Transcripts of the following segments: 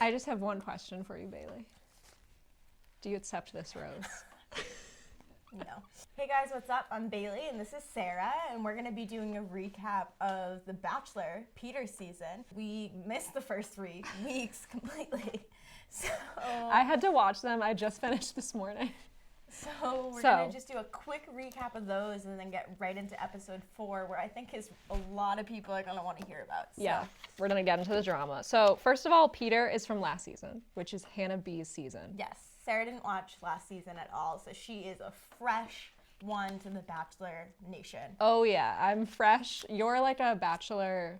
I just have one question for you, Bailey. Do you accept this rose? No. Hey guys, what's up? I'm Bailey and this is Sarah, and we're going to be doing a recap of The Bachelor, Peter's season. We missed the first 3 weeks completely. So I had to watch them. I just finished this morning. So we're going to just do a quick recap of those and then get right into episode 4, where I think is a lot of people are going to want to hear about. So. Yeah, we're going to get into the drama. So first of all, Peter is from last season, which is Hannah B's season. Yes. Sarah didn't watch last season at all, so she is a fresh one to the Bachelor Nation. Oh yeah, I'm fresh. You're like a Bachelor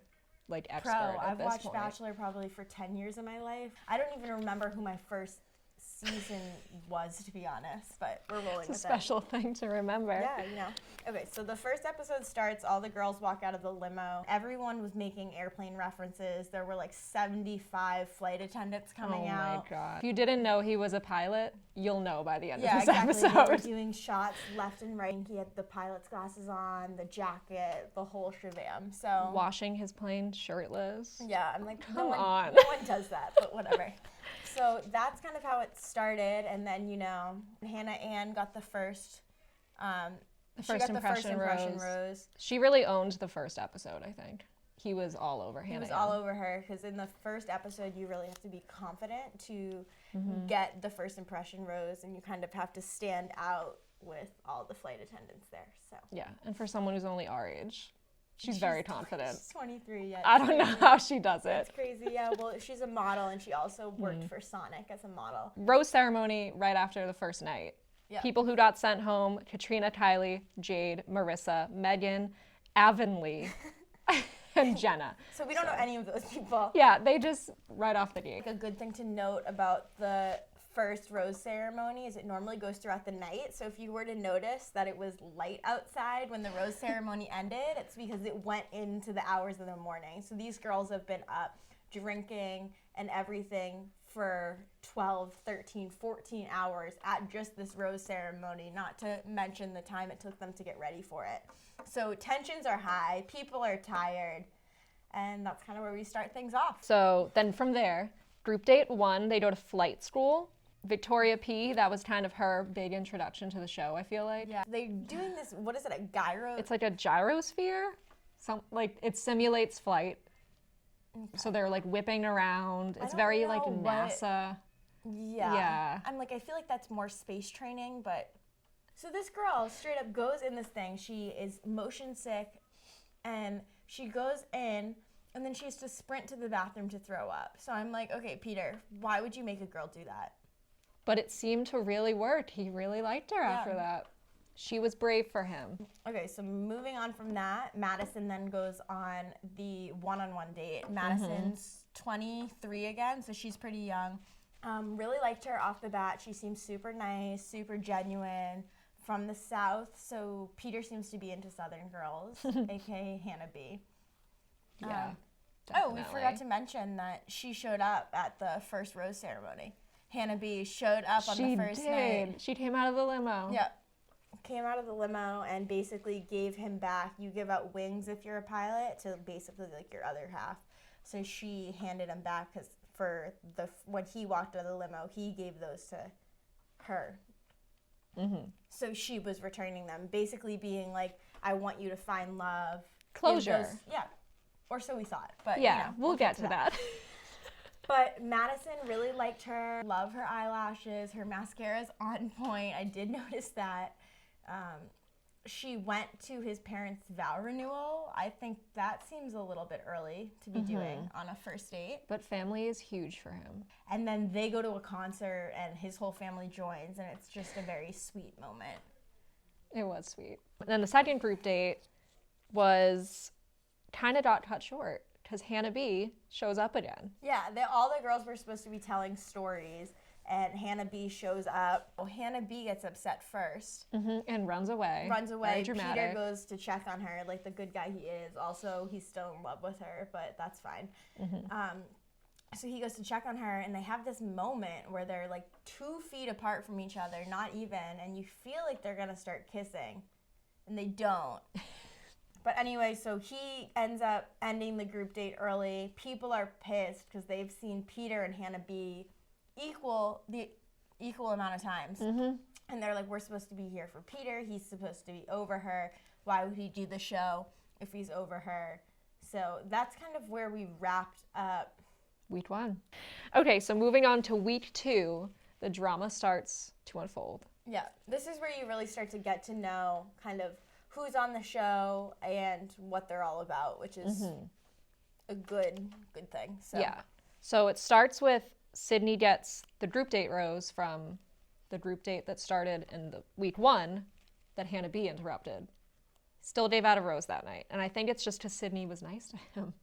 expert at I've this watched point. Bachelor probably for 10 years of my life. I don't even remember who my first season was, to be honest, but we're rolling with it. It's a special thing to remember. Yeah, you know. Okay, so the first episode starts, all the girls walk out of the limo. Everyone was making airplane references. There were like 75 flight attendants coming out. Oh my God. If you didn't know he was a pilot, you'll know by the end of this exactly. episode. They were doing shots left and right. He had the pilot's glasses on, the jacket, the whole shebang. So washing his plane shirtless. Yeah, I'm like, come on. No one does that, but whatever. So that's kind of how it started, and then, you know, Hannah Ann got the first impression rose. She really owned the first episode, I think. He was all over Hannah. He was all over her, because in the first episode, you really have to be confident to get the first impression rose, and you kind of have to stand out with all the flight attendants there. So yeah, and for someone who's only our age, she's very confident. She's 23 yet. I don't know how she does it. That's crazy, yeah. Well, she's a model, and she also worked for Sonic as a model. Rose ceremony right after the first night. Yep. People who got sent home: Katrina, Kylie, Jade, Marissa, Megan, Avonlea, and Jenna. So we don't know any of those people. Yeah, they just right off the gate. A good thing to note about the first rose ceremony is it normally goes throughout the night. So if you were to notice that it was light outside when the rose ceremony ended, it's because it went into the hours of the morning. So these girls have been up drinking and everything for 12, 13, 14 hours at just this rose ceremony, not to mention the time it took them to get ready for it. So tensions are high, people are tired, and that's kind of where we start things off. So then from there, group date 1, they go to flight school. Victoria P, that was kind of her big introduction to the show, I feel like. Yeah, they're doing this, what is it, a gyro? It's like a gyrosphere. It simulates flight. Okay. So they're like whipping around. It's very like NASA. Yeah. I'm like, I feel like that's more space training, but. So this girl straight up goes in this thing. She is motion sick, and she goes in, and then she has to sprint to the bathroom to throw up. So I'm like, okay, Peter, why would you make a girl do that? But it seemed to really work. He really liked her after that. She was brave for him. Okay, so moving on from that, Madison then goes on the one-on-one date. Madison's 23 again, so she's pretty young. Really liked her off the bat. She seems super nice, super genuine, from the South. So Peter seems to be into Southern girls, aka Hannah B. Yeah. We forgot to mention that she showed up at the first rose ceremony. Hannah B showed up on the first night. She came out of the limo. Yeah. Came out of the limo and basically gave him back. You give out wings if you're a pilot to basically like your other half. So she handed him back because when he walked out of the limo, he gave those to her. Mm-hmm. So she was returning them, basically being like, I want you to find love. Closure. Yeah. Or so we thought. But yeah, you know, we'll get to that. But Madison really liked her. Love her eyelashes. Her mascara's on point. I did notice that. She went to his parents' vow renewal. I think that seems a little bit early to be doing on a first date. But family is huge for him. And then they go to a concert and his whole family joins, and it's just a very sweet moment. It was sweet. And then the second group date was kind of got cut short because Hannah B shows up again. Yeah, all the girls were supposed to be telling stories, and Hannah B shows up. Well, Hannah B gets upset first. And runs away. Very dramatic. Peter goes to check on her like the good guy he is. Also, he's still in love with her, but that's fine. So he goes to check on her, and they have this moment where they're like 2 feet apart from each other, not even, and you feel like they're going to start kissing, and they don't. But anyway, so he ends up ending the group date early. People are pissed because they've seen Peter and Hannah B the equal amount of times. Mm-hmm. And they're like, we're supposed to be here for Peter. He's supposed to be over her. Why would he do the show if he's over her? So that's kind of where we wrapped up Week 1. Okay, so moving on to week 2, the drama starts to unfold. Yeah, this is where you really start to get to know kind of who's on the show and what they're all about, which is a good thing. So. Yeah. So it starts with Sydney gets the group date rose from the group date that started in the week 1 that Hannah B interrupted. Still gave out a rose that night. And I think it's just because Sydney was nice to him.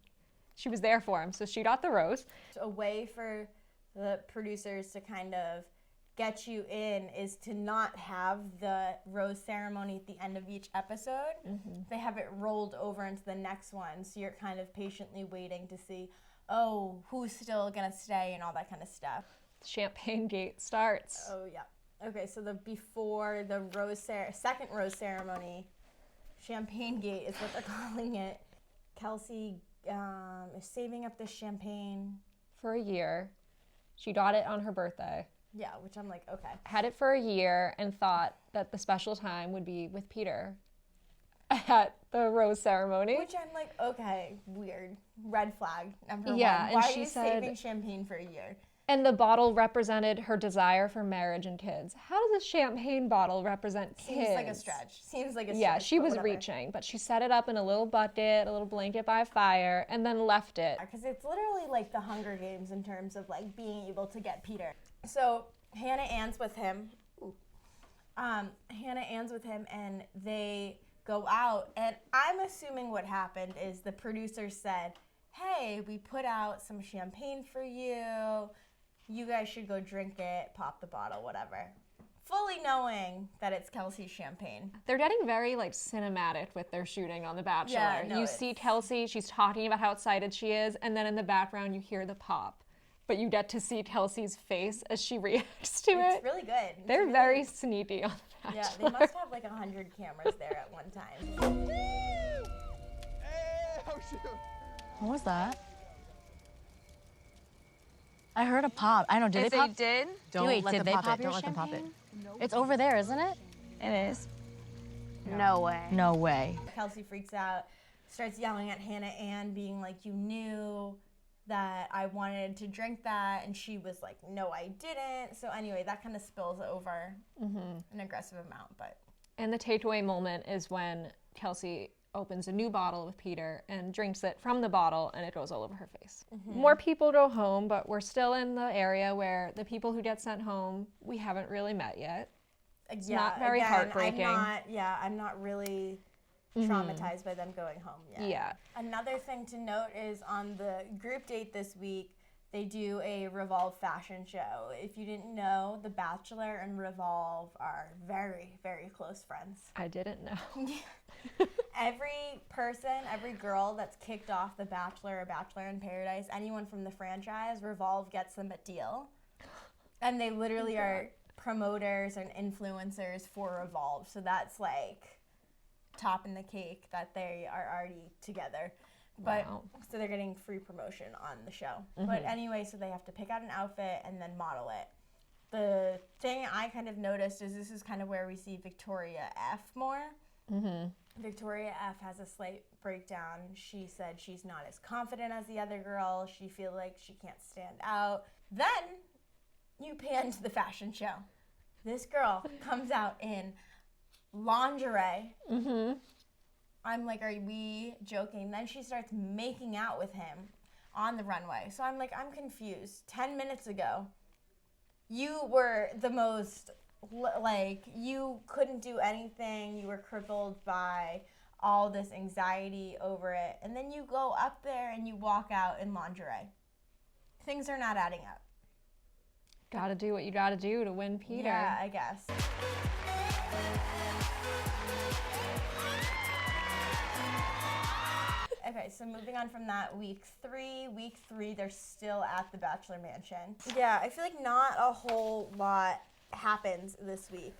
She was there for him, so she got the rose. A way for the producers to kind of get you in is to not have the rose ceremony at the end of each episode. They have it rolled over into the next one, so you're kind of patiently waiting to see, oh, who's still gonna stay and all that kind of stuff. Champagne gate starts. Oh yeah. Okay, so before the second rose ceremony, Champagne gate is what they're calling it. Kelsey is saving up this champagne For a year. She got it on her birthday. Yeah, which I'm like, okay. Had it for a year and thought that the special time would be with Peter at the rose ceremony. Which I'm like, okay, weird. Red flag, number Yeah, one. and Why she are you said- saving champagne for a year? And the bottle represented her desire for marriage and kids. How does a champagne bottle represent kids? Seems like a stretch. Seems like a stretch. Yeah, she but was whatever. reaching, but she set it up in a little bucket, a little blanket by a fire, and then left it. Because it's literally like the Hunger Games in terms of like being able to get Peter. So Hannah Ann's with him. Hannah Ann's with him, and they go out. And I'm assuming what happened is the producer said, "Hey, we put out some champagne for you. You guys should go drink it, pop the bottle, whatever." Fully knowing that it's Kelsey's champagne. They're getting very like cinematic with their shooting on The Bachelor. Yeah, no, you it's- see Kelsey, she's talking about how excited she is, and then in the background you hear the pop. But you get to see Kelsey's face as she reacts to It's it. really good. It's They're really- very sneaky on The Yeah, Bachelor. they must have like 100 cameras there at one time. Hey, oh shoot. What was that? I heard a pop. I don't know. Did they pop? did? Don't Wait, let did them they pop pop it. your Don't let them pop it. champagne? It's over there, isn't it? It is. No way. No way. Kelsey freaks out, starts yelling at Hannah Ann, being like, "You knew that I wanted to drink that," and she was like, "No, I didn't." So anyway, that kind of spills over an aggressive amount, but And the takeaway moment is when Kelsey opens a new bottle with Peter and drinks it from the bottle, and it goes all over her face. More people go home, but we're still in the area where the people who get sent home, we haven't really met yet. it's not very heartbreaking. I'm not really traumatized by them going home yet. Yeah. Another thing to note is on the group date this week, they do a Revolve fashion show. If you didn't know, The Bachelor and Revolve are very, very close friends. I didn't know. Every person, every girl that's kicked off The Bachelor or Bachelor in Paradise, anyone from the franchise, Revolve gets them a deal. And they literally are promoters and influencers for Revolve. So that's like topping the cake that they are already together. But Wow. so they're getting free promotion on the show. But anyway, so they have to pick out an outfit and then model it. The thing I kind of noticed is this is kind of where we see Victoria F more. Victoria F has a slight breakdown. She said she's not as confident as the other girl. She feels like she can't stand out. Then you pan to the fashion show. This girl comes out in lingerie. I'm like, are we joking? Then she starts making out with him on the runway. So I'm like, I'm confused. 10 minutes ago, you were the most, like, you couldn't do anything. You were crippled by all this anxiety over it. And then you go up there and you walk out in lingerie. Things are not adding up. Gotta do what you gotta do to win Peter. Yeah, I guess. Okay, so moving on from that, week three, they're still at the Bachelor Mansion. Yeah, I feel like not a whole lot happens this week.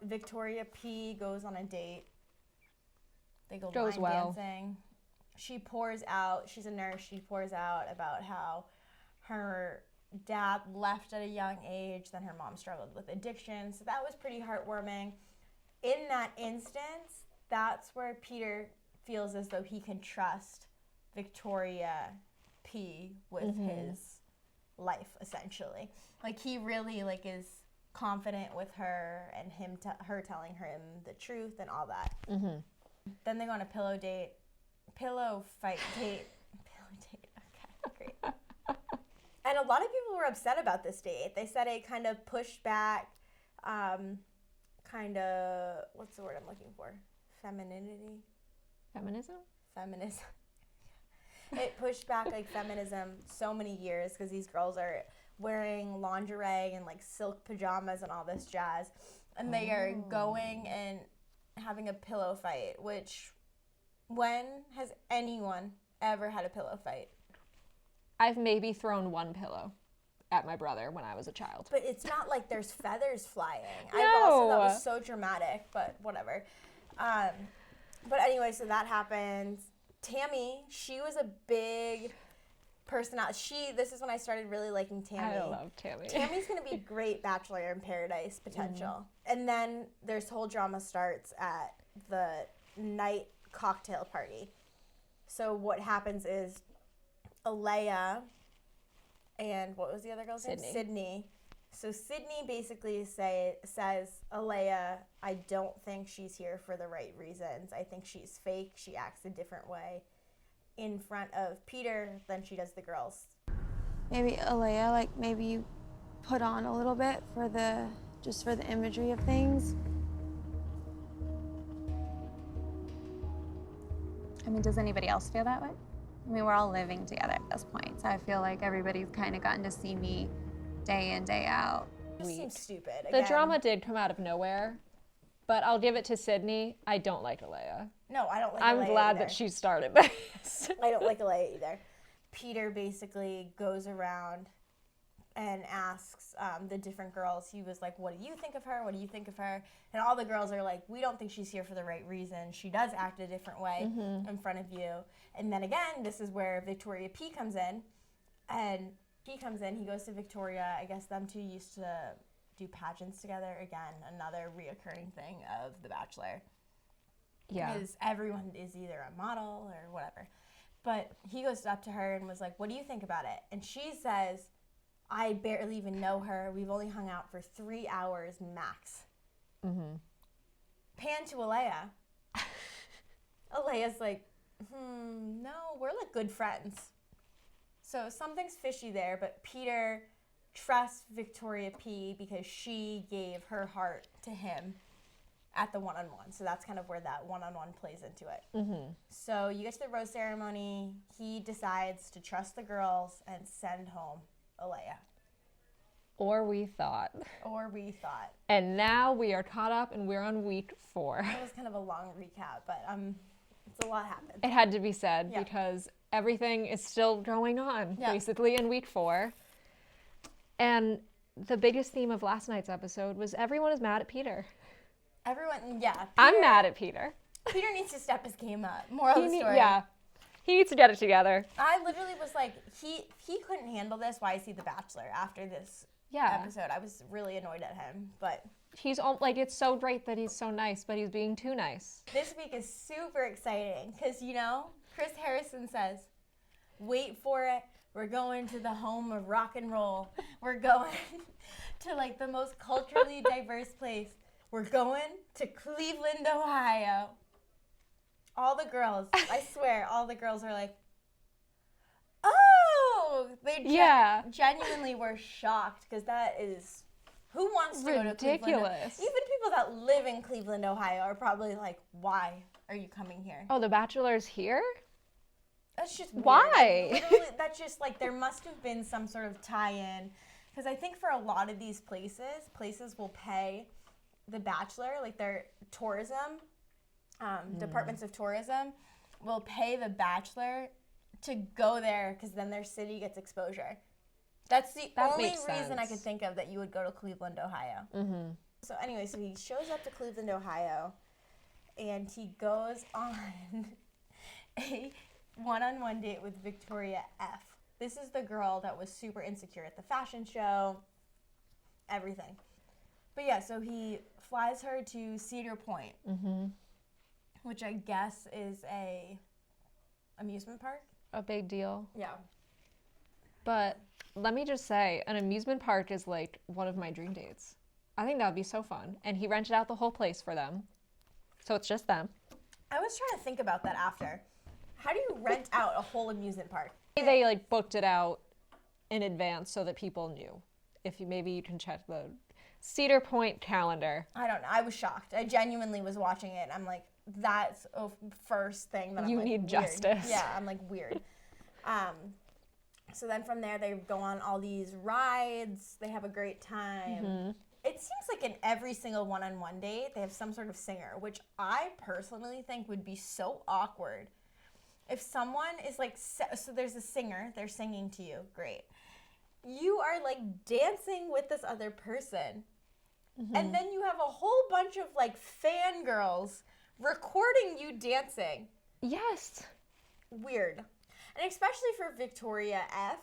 Victoria P goes on a date They go Goes line well. dancing. She pours out, she's a nurse, she pours out about how her dad left at a young age, then her mom struggled with addiction. So that was pretty heartwarming. In that instance, that's where Peter feels as though he can trust Victoria P with his life, essentially. Like, he really, like, is confident with her and her telling him the truth and all that. Then they go on a pillow date. Pillow date. Okay, great. And a lot of people were upset about this date. They said it kind of pushed back, what's the word I'm looking for? Femininity? Feminism? Feminism. It pushed back, like, feminism so many years because these girls are wearing lingerie and, like, silk pajamas and all this jazz. And they are going and having a pillow fight, which, when has anyone ever had a pillow fight? I've maybe thrown one pillow at my brother when I was a child. But it's not like there's feathers flying. No. That was so dramatic, but whatever. But anyway, so that happened. Tammy, she was a big personality. This is when I started really liking Tammy. I love Tammy. Tammy's going to be a great Bachelor in Paradise potential. And then this whole drama starts at the night cocktail party. So what happens is Alea and what was the other girl's name? Sydney. So Sydney basically says, Alea, I don't think she's here for the right reasons. I think she's fake. She acts a different way in front of Peter than she does the girls. Maybe Alea, like maybe you put on a little bit for the imagery of things. I mean, does anybody else feel that way? I mean, we're all living together at this point, so I feel like everybody's kind of gotten to see me day in, day out. It seems stupid. The drama did come out of nowhere, but I'll give it to Sydney. I don't like Alea. No, I don't like I'm Alea glad either. that she started this. I don't like Alea either. Peter basically goes around and asks the different girls, he was like, what do you think of her? What do you think of her? And all the girls are like, we don't think she's here for the right reason. She does act a different way in front of you. And then again, this is where Victoria P comes in. And he comes in, he goes to Victoria. I guess them two used to do pageants together. Again, another reoccurring thing of The Bachelor. Yeah. Because everyone is either a model or whatever. But he goes up to her and was like, what do you think about it? And she says, I barely even know her. We've only hung out for 3 hours max. Pan to Alea. Alea's like, no, we're like good friends. So something's fishy there, but Peter trusts Victoria P because she gave her heart to him at the one-on-one. So that's kind of where that one-on-one plays into it. So you get to the rose ceremony. He decides to trust the girls and send home Alea. Or we thought. And now we are caught up and we're on week 4. That was kind of a long recap, but it's a lot happened. It had to be said because everything is still going on basically in week 4. And the biggest theme of last night's episode was everyone is mad at Peter. Everyone, Peter, I'm mad at Peter. Peter needs to step his game up. Moral of the story. He needs to get it together. I literally was like, he couldn't handle this. Why is he the Bachelor after this episode? I was really annoyed at him, but he's like, it's so great that he's so nice, but he's being too nice. This week is super exciting because, Chris Harrison says, wait for it. We're going to the home of rock and roll. We're going to like the most culturally diverse place. We're going to Cleveland, Ohio. All the girls, I swear, all the girls are like, oh! They genuinely were shocked because that is, who wants to go to Cleveland? Ridiculous. Even people that live in Cleveland, Ohio are probably like, why are you coming here? Oh, the Bachelor's here? That's just weird. Why? Literally, that's just like, there must have been some sort of tie-in. Because I think for a lot of these places will pay the Bachelor, like their tourism, departments of tourism will pay the Bachelor to go there because then their city gets exposure. That's the only reason I could think of that you would go to Cleveland, Ohio. So anyway, so he shows up to Cleveland, Ohio, and he goes on a one-on-one date with Victoria F. This is the girl that was super insecure at the fashion show, everything. But yeah, so he flies her to Cedar Point, which I guess is a amusement park. A big deal. Yeah. But let me just say, an amusement park is like one of my dream dates. I think that would be so fun. And he rented out the whole place for them. So it's just them. I was trying to think about that after. How do you rent out a whole amusement park? They like booked it out in advance so that people knew. If you, maybe you can check the Cedar Point calendar. I don't know. I was shocked. I genuinely was watching it. I'm like, that's a first thing that I'm You like, need weird. justice. Yeah, I'm like, weird. So then from there, they go on all these rides. They have a great time. It seems like in every single one-on-one date, they have some sort of singer, which I personally think would be so awkward. If someone is like, so there's a singer, they're singing to you, great. You are like dancing with this other person. And then you have a whole bunch of like fangirls recording you dancing. Yes. Weird. And especially for Victoria F,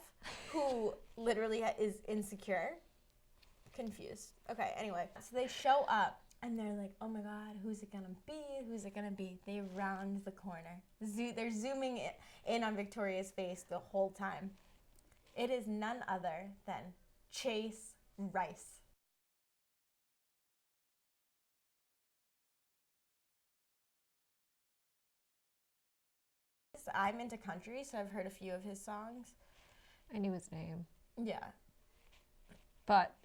who literally is insecure. Confused. Okay, anyway. So they show up and they're like, oh my God, who's it gonna be? Who's it gonna be? They round the corner. They're zooming in on Victoria's face the whole time. It is none other than Chase Rice. I'm into country, so I've heard a few of his songs. I knew his name. Yeah. But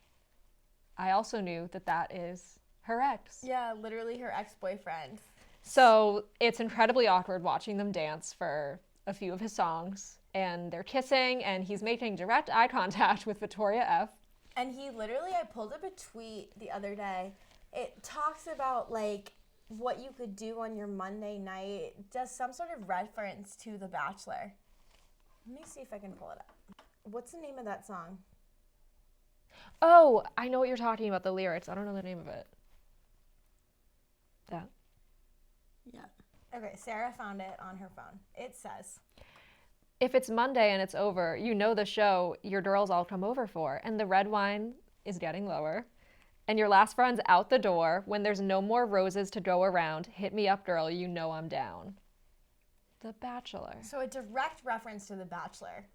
I also knew that that is her ex. Yeah, literally her ex-boyfriend. So it's incredibly awkward watching them dance for a few of his songs. And they're kissing, and he's making direct eye contact with Victoria F. And he literally, I pulled up a tweet the other day. It talks about, like, what you could do on your Monday night. It does some sort of reference to The Bachelor. Let me see if I can pull it up. What's the name of that song? Oh, I know what you're talking about, the lyrics. I don't know the name of it. That. Yeah. Okay, Sarah found it on her phone. It says, if it's Monday and it's over, you know the show your girls all come over for, and the red wine is getting lower, and your last friend's out the door. When there's no more roses to go around, hit me up, girl, you know I'm down. The Bachelor. so a direct reference to The Bachelor.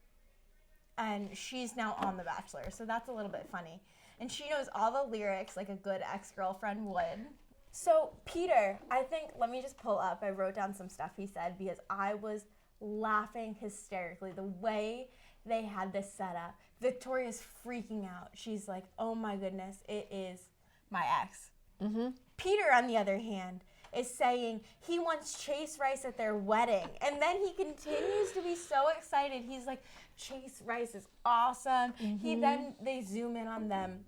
And she's now on The Bachelor, so that's a little bit funny. And she knows all the lyrics like a good ex-girlfriend would. So Peter, I think, let me just pull up. I wrote down some stuff he said because I was laughing hysterically the way they had this set up. Victoria's freaking out. She's like, oh my goodness, it is my ex. Peter, on the other hand, is saying he wants Chase Rice at their wedding. And then he continues to be so excited. He's like, Chase Rice is awesome. They zoom in on them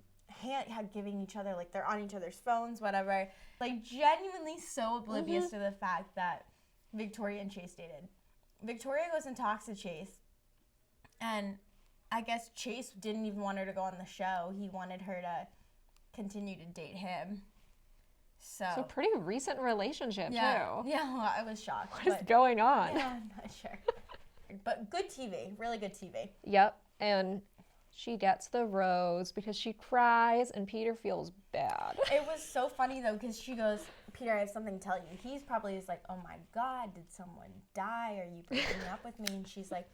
giving each other, like they're on each other's phones, whatever. Like genuinely so oblivious to the fact that Victoria and Chase dated. Victoria goes and talks to Chase. And I guess Chase didn't even want her to go on the show. He wanted her to continue to date him. So pretty recent relationship, too. Yeah, well, I was shocked. What is going on? Yeah, I'm not sure. But good TV, really good TV. Yep, and she gets the rose because she cries and Peter feels bad. It was so funny, though, because she goes, Peter, I have something to tell you. He's probably just like, oh, my God, did someone die? Are you breaking up with me? And she's like,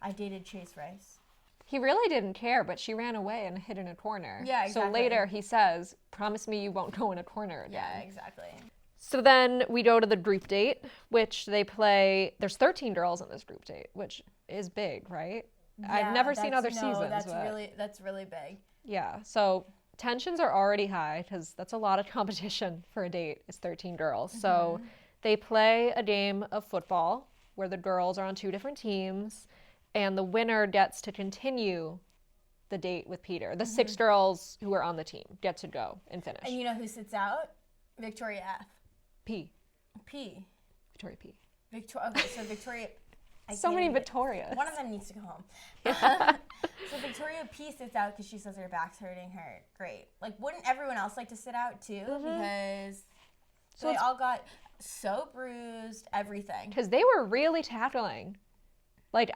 I dated Chase Rice. He really didn't care, but she ran away and hid in a corner. Yeah, exactly. So later he says, promise me you won't go in a corner again. Yeah, exactly. So then we go to the group date, which they play, there's 13 girls in this group date, which is big, right? I've never seen other seasons. That's really big. Yeah, so tensions are already high because that's a lot of competition for a date, is 13 girls. So they play a game of football where the girls are on two different teams, and the winner gets to continue the date with Peter. The 6 girls who are on the team get to go and finish. And you know who sits out? Victoria F. P. Victoria P. Okay, so Victoria... So many Victorias. One of them needs to go home. So Victoria P sits out because she says her back's hurting her. Great. Like, wouldn't everyone else like to sit out too? Because So they all got so bruised, everything. Because they were really tackling. Like,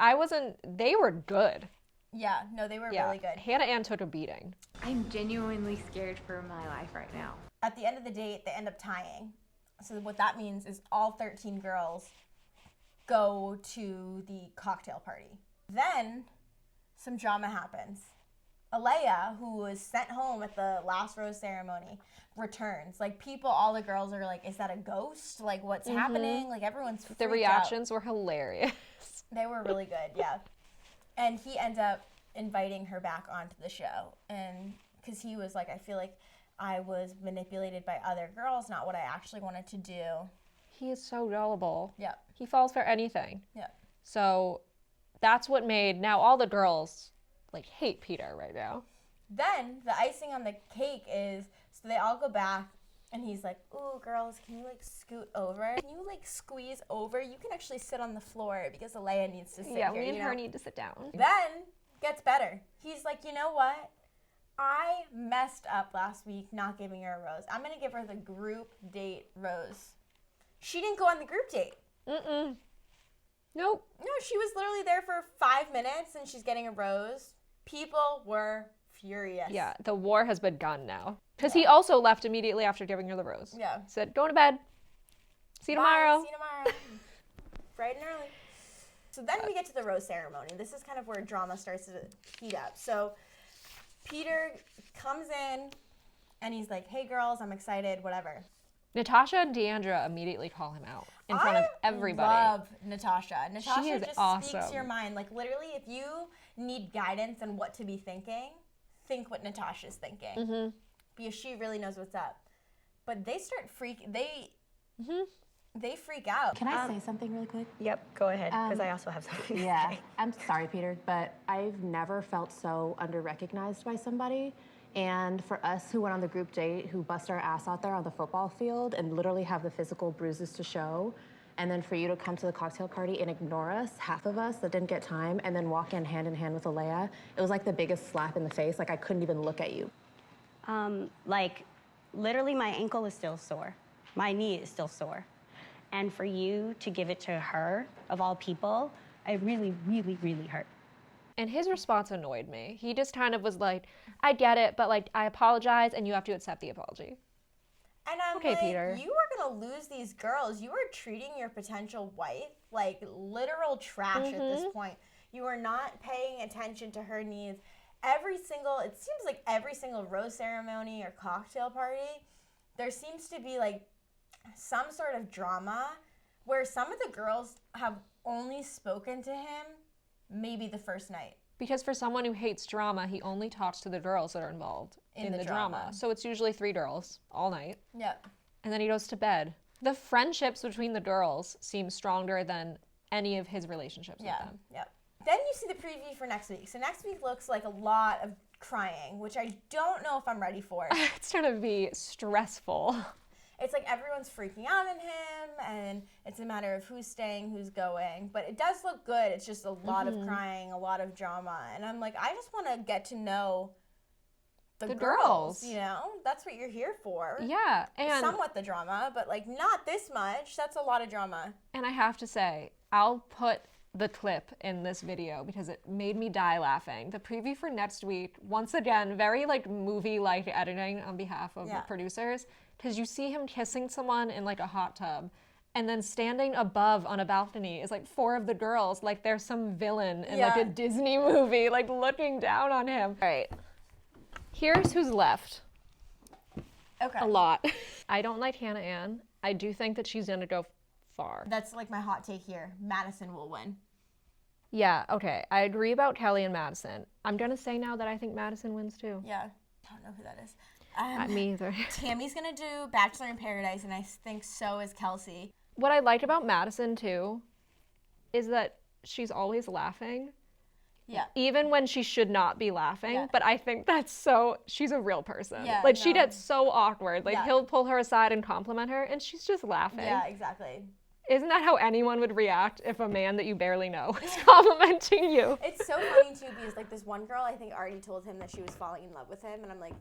they were good. Yeah, no, they were really good. Hannah Ann took a beating. I'm genuinely scared for my life right now. At the end of the date, they end up tying. So what that means is all 13 girls go to the cocktail party. Then some drama happens. Alea, who was sent home at the last rose ceremony, returns. Like, all the girls are like, is that a ghost? Like, what's happening? Like, everyone's freaked The reactions were hilarious. They were really good, yeah. And he ends up inviting her back onto the show. And because he was like, I feel like I was manipulated by other girls, not what I actually wanted to do. He is so gullible. Yeah. He falls for anything. Yeah. So that's what made, now all the girls, like, hate Peter right now. Then the icing on the cake is, so they all go back, and he's like, ooh, girls, can you, like, scoot over? Can you, like, squeeze over? You can actually sit on the floor because Alea needs to sit here. Yeah, me and her need to sit down. Then gets better. He's like, you know what? I messed up last week not giving her a rose. I'm going to give her the group date rose. She didn't go on the group date. Mm-mm. Nope. No, she was literally there for 5 minutes, and she's getting a rose. People were furious. Yeah, the war has begun now. Because he also left immediately after giving her the rose. Yeah. Said, go to bed. See you tomorrow. See you tomorrow. Bright and early. So then we get to the rose ceremony. This is kind of where drama starts to heat up. So Peter comes in, and he's like, hey, girls, I'm excited, whatever. Natasha and Deandra immediately call him out in front of everybody. I love Natasha. Natasha She is just awesome. speaks your mind. Like, literally, if you need guidance on what to be thinking, think what Natasha's thinking. Mm-hmm. Because she really knows what's up. But they start they freak out. Can I say something really quick? Yep, go ahead, because I also have something to Yeah, say. I'm sorry, Peter, but I've never felt so under-recognized by somebody. And for us who went on the group date, who bust our ass out there on the football field and literally have the physical bruises to show, and then for you to come to the cocktail party and ignore us, half of us that didn't get time, and then walk in hand with Alea, it was like the biggest slap in the face. Like, I couldn't even look at you. Like, literally my ankle is still sore. My knee is still sore. And for you to give it to her, of all people, it really, really, really hurt. And his response annoyed me. He just kind of was like, I get it, but, like, I apologize, and you have to accept the apology. And I'm okay, like, Peter. You are going to lose these girls. You are treating your potential wife like literal trash at this point. You are not paying attention to her needs. It seems like every single rose ceremony or cocktail party, there seems to be, like, some sort of drama where some of the girls have only spoken to him maybe the first night. Because for someone who hates drama, he only talks to the girls that are involved in the drama. So it's usually 3 girls all night. Yep. And then he goes to bed. The friendships between the girls seem stronger than any of his relationships with them. Yep. Then you see the preview for next week. So next week looks like a lot of crying, which I don't know if I'm ready for. It's going to be stressful. It's like everyone's freaking out on him, and it's a matter of who's staying, who's going. But it does look good. It's just a lot of crying, a lot of drama. And I'm like, I just want to get to know the girls. You know? That's what you're here for. Yeah. And somewhat the drama, but, like, not this much. That's a lot of drama. And I have to say, I'll put the clip in this video because it made me die laughing. The preview for next week, once again, very, like, movie-like editing on behalf of the producers. Because you see him kissing someone in, like, a hot tub, and then standing above on a balcony is, like, 4 of the girls, like there's some villain in, like, a Disney movie, like, looking down on him. All right. Here's who's left. Okay. A lot. I don't like Hannah Ann. I do think that she's going to go far. That's, like, my hot take here. Madison will win. Yeah, okay. I agree about Kelly and Madison. I'm going to say now that I think Madison wins, too. Yeah. I don't know who that is. Me either. Tammy's gonna do Bachelor in Paradise, and I think so is Kelsey. What I like about Madison, too, is that she's always laughing. Yeah. Even when she should not be laughing. Yeah. But I think she's a real person. Yeah, like, she gets so awkward. Like, Yeah. he'll pull her aside and compliment her, and she's just laughing. Yeah, exactly. Isn't that how anyone would react if a man that you barely know is complimenting you? It's so funny, too, because, like, this one girl, I think, already told him that she was falling in love with him, and I'm like,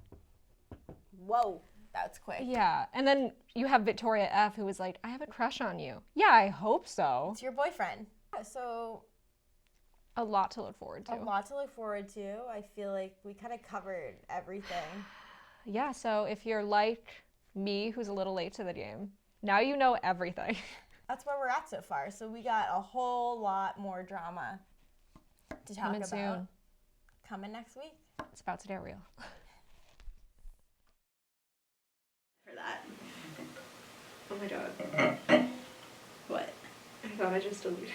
whoa. That's quick. Yeah, and then you have Victoria F, who was like, I have a crush on you. Yeah, I hope so. It's your boyfriend. So a lot to look forward to. A lot to look forward to. I feel like we kind of covered everything. Yeah, so if you're like me, who's a little late to the game, now you know everything. That's where we're at so far. So we got a whole lot more drama to talk Coming about. soon. Coming next week. It's about to get real. For that. Oh my god. What? I thought I just deleted it.